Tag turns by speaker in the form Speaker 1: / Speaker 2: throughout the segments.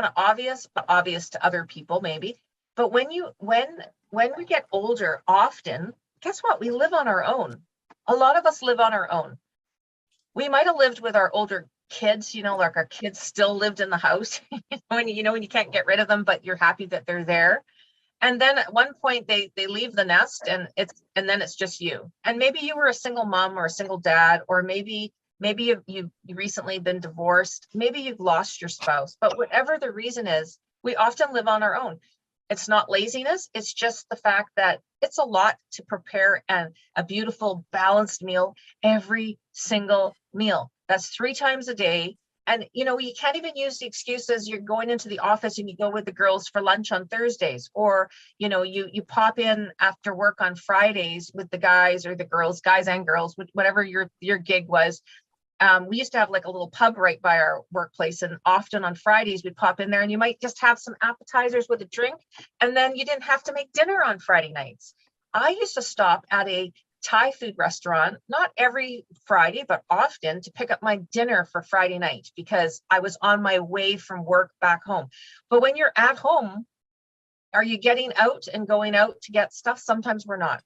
Speaker 1: of obvious, but obvious to other people maybe. But when we get older, often, guess what? We live on our own. A lot of us live on our own. We might have lived with our older kids, like our kids still lived in the house when you can't get rid of them, but you're happy that they're there. And then at one point they leave the nest, and then it's just you. And maybe you were a single mom or a single dad, or maybe you recently been divorced, maybe you've lost your spouse, but whatever the reason is, we often live on our own. It's not laziness, it's just the fact that it's a lot to prepare a beautiful balanced meal every single meal. That's 3 times a day. And you can't even use the excuses you're going into the office and you go with the girls for lunch on Thursdays, or you pop in after work on Fridays with the guys or the girls, guys and girls, whatever your gig was. We used to have like a little pub right by our workplace, and often on Fridays we'd pop in there and you might just have some appetizers with a drink, and then you didn't have to make dinner on Friday nights. I used to stop at a Thai food restaurant, not every Friday, but often, to pick up my dinner for Friday night because I was on my way from work back home. But when you're at home, are you getting out and going out to get stuff? Sometimes we're not.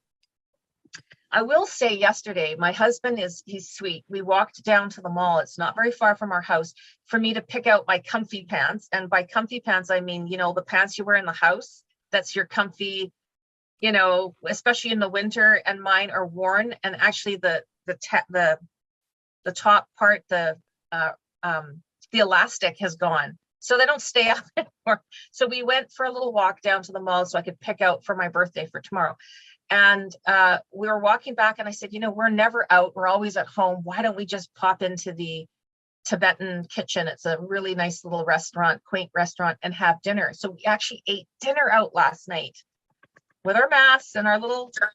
Speaker 1: I will say yesterday, my husband he's sweet. We walked down to the mall. It's not very far from our house, for me to pick out my comfy pants. And by comfy pants, I mean, the pants you wear in the house, that's your comfy, especially in the winter, and mine are worn. And actually the top part, the elastic has gone. So they don't stay up anymore. So we went for a little walk down to the mall so I could pick out for my birthday for tomorrow. And we were walking back and I said, we're never out. We're always at home. Why don't we just pop into the Tibetan kitchen? It's a really nice little restaurant, quaint restaurant, and have dinner. So we actually ate dinner out last night with our masks and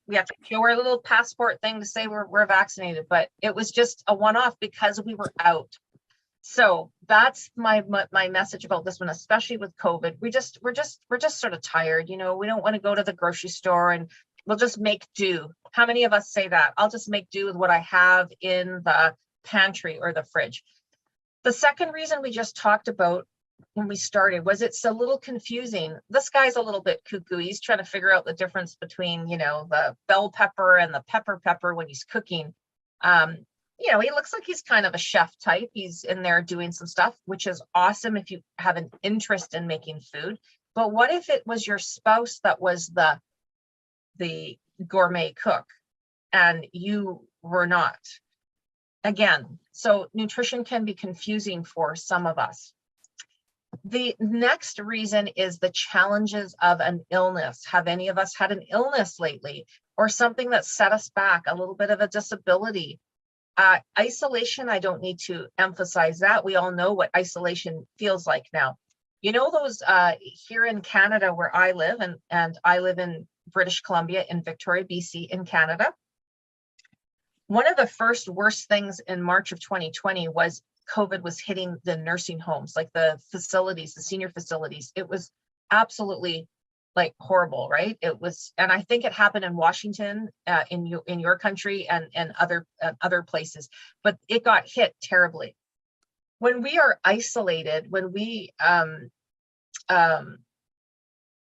Speaker 1: we have to show our little passport thing to say we're vaccinated, but it was just a one-off because we were out. So that's my message about this one, especially with COVID. We're just sort of tired. We don't want to go to the grocery store, and we'll just make do. How many of us say that? I'll just make do with what I have in the pantry or the fridge. The second reason we just talked about when we started was it's a little confusing. This guy's a little bit cuckoo. He's trying to figure out the difference between, the bell pepper and the pepper when he's cooking. He looks like he's kind of a chef type. He's in there doing some stuff, which is awesome if you have an interest in making food. But what if it was your spouse that was the gourmet cook and you were not? Again, so nutrition can be confusing for some of us. The next reason is the challenges of an illness. Have any of us had an illness lately, or something that set us back, a little bit of a disability? Isolation, I don't need to emphasize that. We all know what isolation feels like now. Those here in Canada where I live, and I live in British Columbia, in Victoria, BC, in Canada. One of the first worst things in March of 2020 was COVID was hitting the nursing homes, like the facilities, the senior facilities. It was absolutely horrible, right? It was, and I think it happened in Washington, in your country, and other places, but it got hit terribly. When we are isolated, when we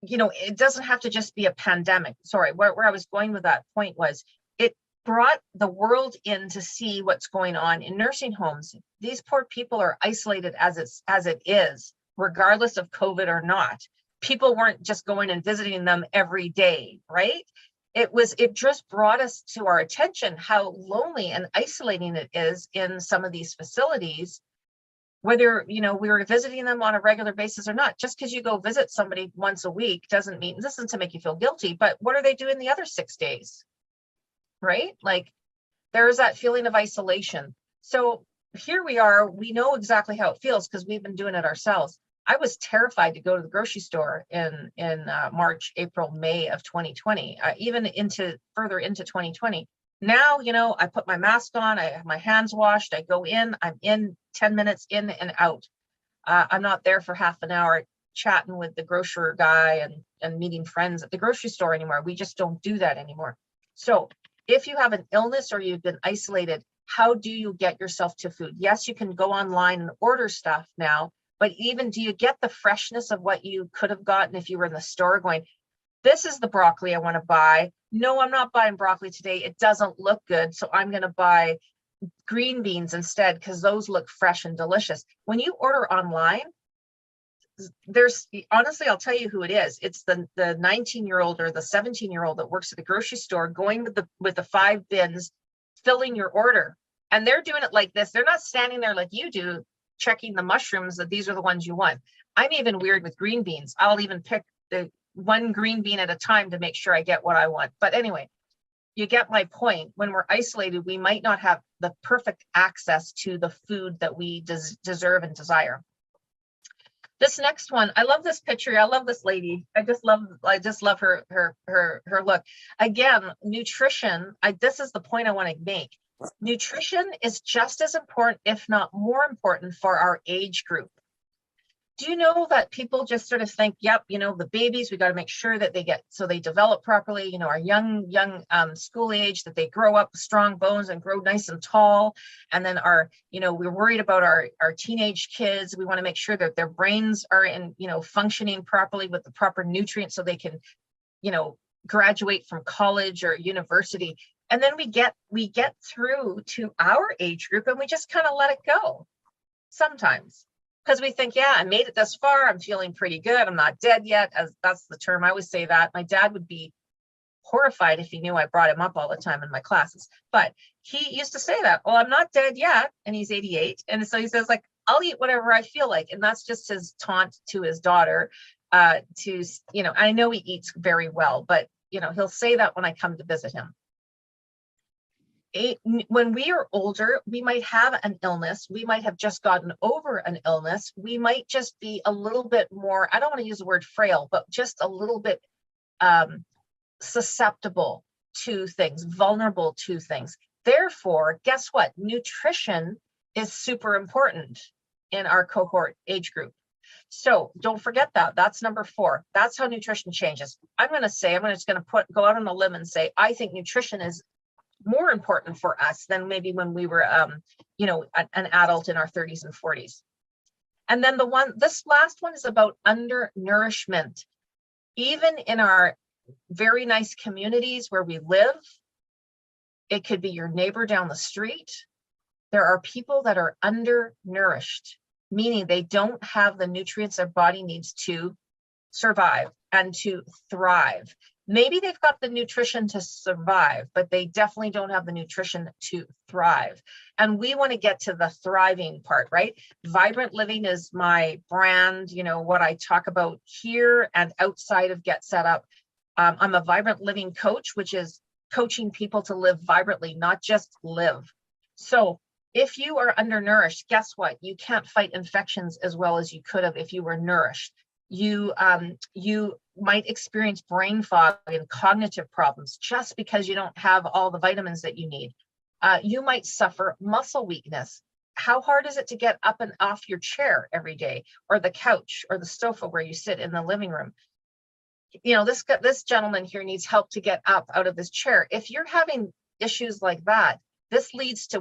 Speaker 1: it doesn't have to just be a pandemic. Sorry, where I was going with that point was it brought the world in to see what's going on in nursing homes. These poor people are isolated as it is, regardless of COVID or not. People weren't just going and visiting them every day, right? It just brought us to our attention how lonely and isolating it is in some of these facilities, whether we were visiting them on a regular basis or not. Just because you go visit somebody once a week doesn't mean, this isn't to make you feel guilty, but what are they doing the other 6 days? Right? There is that feeling of isolation. So here we are, we know exactly how it feels because we've been doing it ourselves. I was terrified to go to the grocery store in March, April, May of 2020, even further into 2020. Now, I put my mask on, I have my hands washed, I go in, I'm in 10 minutes in and out. I'm not there for half an hour chatting with the grocer guy and meeting friends at the grocery store anymore. We just don't do that anymore. So if you have an illness or you've been isolated, how do you get yourself to food? Yes, you can go online and order stuff now, but even, do you get the freshness of what you could have gotten if you were in the store going, this is the broccoli I want to buy. No, I'm not buying broccoli today. It doesn't look good. So I'm going to buy green beans instead because those look fresh and delicious. When you order online, there's, honestly, I'll tell you who it is. It's the 19-year-old or the 17-year-old that works at the grocery store, going with the 5 bins, filling your order. And they're doing it like this. They're not standing there like you do, checking the mushrooms that these are the ones you want. I'm even weird with green beans. I'll even pick the one green bean at a time to make sure I get what I want. But anyway, you get my point. When we're isolated, we might not have the perfect access to the food that we deserve and desire. This next one, I love this picture. I love this lady. I just love her look. Again, nutrition. This is the point I want to make. Nutrition is just as important, if not more important, for our age group. Do you know that people just sort of think, yep, the babies, we got to make sure that they develop properly, our young school age, that they grow up with strong bones and grow nice and tall. And then we're worried about our teenage kids. We want to make sure that their brains are functioning properly with the proper nutrients so they can, graduate from college or university. And then we get through to our age group and we just kind of let it go sometimes. Because we think, yeah, I made it this far. I'm feeling pretty good. I'm not dead yet. As that's the term. I always say that. My dad would be horrified if he knew I brought him up all the time in my classes. But he used to say that, well, I'm not dead yet. And he's 88. And so he says, like, I'll eat whatever I feel like. And that's just his taunt to his daughter. I know he eats very well, but, he'll say that when I come to visit him. When we are older, we might have an illness. We might have just gotten over an illness. We might just be a little bit more, I don't want to use the word frail, but just a little bit susceptible to things, vulnerable to things. Therefore, guess what? Nutrition is super important in our cohort age group. So don't forget that. That's number 4. That's how nutrition changes. I'm going to go out on a limb and say, I think nutrition is more important for us than maybe when we were, an adult in our 30s and 40s. And then this last one is about undernourishment. Even in our very nice communities where we live, it could be your neighbor down the street. There are people that are undernourished, meaning they don't have the nutrients their body needs to survive and to thrive. Maybe they've got the nutrition to survive, but they definitely don't have the nutrition to thrive. And we want to get to the thriving part, right? Vibrant Living is my brand, what I talk about here and outside of Get Set Up. I'm a Vibrant Living coach, which is coaching people to live vibrantly, not just live. So if you are undernourished, guess what? You can't fight infections as well as you could have if you were nourished. You might experience brain fog and cognitive problems just because you don't have all the vitamins that you need. You might suffer muscle weakness. How hard is it to get up and off your chair every day, or the couch or the sofa where you sit in the living room? This gentleman here needs help to get up out of his chair. If you're having issues like that, this leads to